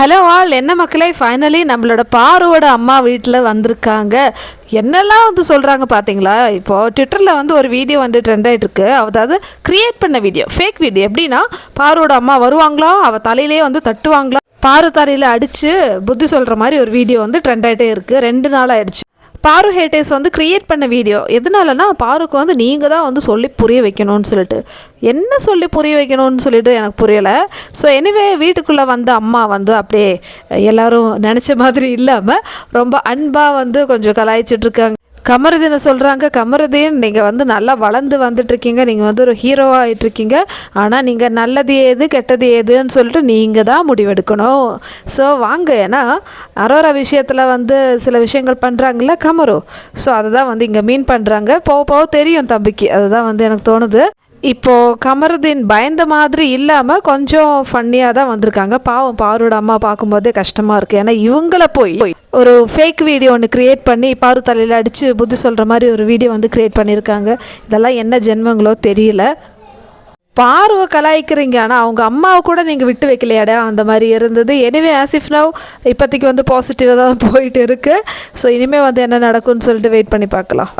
Hello all, என்ன மக்களே, finally நம்மளோட பாருவோட அம்மா வீட்டில் வந்திருக்காங்க. என்னெல்லாம் வந்து சொல்கிறாங்க பார்த்தீங்களா? இப்போது ட்விட்டரில் வந்து ஒரு வீடியோ வந்து ட்ரெண்ட் ஆகிட்டு இருக்கு. அதாவது கிரியேட் பண்ண வீடியோ, ஃபேக் வீடியோ. எப்படின்னா, பாருவோட அம்மா வருவாங்களா, அவள் தலையிலே வந்து தட்டுவாங்களா, பாரு தலையில் அடித்து புத்தி சொல்கிற மாதிரி ஒரு வீடியோ வந்து ட்ரெண்ட் ஆகிட்டே இருக்குது. 2 நாள் ஆயிடுச்சு. பாரு ஹேட்டர்ஸ் வந்து க்ரியேட் பண்ண வீடியோ. எதனாலனா, பாருக்கு வந்து நீங்கள் தான் வந்து சொல்லி புரிய வைக்கணும்னு சொல்லிட்டு. என்ன சொல்லி புரிய வைக்கணும்னு சொல்லிட்டு எனக்கு புரியலை. ஸோ எனிவே, வீட்டுக்குள்ளே வந்த அம்மா வந்து அப்படியே எல்லோரும் நினச்ச மாதிரி இல்லாமல் ரொம்ப அன்பாக வந்து கொஞ்சம் கலாய்ச்சிட்ருக்காங்க. கமருதீனை சொல்கிறாங்க, கமருதீன் நீங்கள் வந்து நல்லா வளர்ந்து வந்துட்டுருக்கீங்க, நீங்கள் வந்து ஒரு ஹீரோவாக ஆகிட்டுருக்கீங்க. ஆனால் நீங்கள் நல்லது ஏது கெட்டது ஏதுன்னு சொல்லிட்டு நீங்கள் தான் முடிவெடுக்கணும். ஸோ வாங்க, ஏன்னா அரோரா விஷயத்தில் வந்து சில விஷயங்கள் பண்ணுறாங்கல்ல கமரு. ஸோ அதை தான் வந்து இங்கே மீன் பண்ணுறாங்க. போக போக தெரியும் தம்பிக்கு. அதுதான் வந்து எனக்கு தோணுது. இப்போது கமருதீன் பயந்த மாதிரி இல்லாமல் கொஞ்சம் ஃபன்னியாக தான் வந்திருக்காங்க. பாவம், பாரோட அம்மா பார்க்கும்போதே கஷ்டமாக இருக்குது. ஏன்னா இவங்கள போய் ஒரு ஃபேக் வீடியோ ஒன்று க்ரியேட் பண்ணி பாரு தலையில் அடித்து புத்தி சொல்கிற மாதிரி ஒரு வீடியோ வந்து க்ரியேட் பண்ணியிருக்காங்க. இதெல்லாம் என்ன ஜென்மங்களோ தெரியல. பார்வை கலாய்க்கிறீங்க, ஆனால் அவங்க அம்மாவை கூட நீங்கள் விட்டு வைக்கலையாடா, அந்த மாதிரி இருந்தது. எனிவே, ஆஸ் இஃப் நவ் இப்போதைக்கு வந்து பாசிட்டிவாக தான் போயிட்டு இருக்குது. ஸோ இனிமேல் வந்து என்ன நடக்கும்னு சொல்லிட்டு வெயிட் பண்ணி பார்க்கலாம்.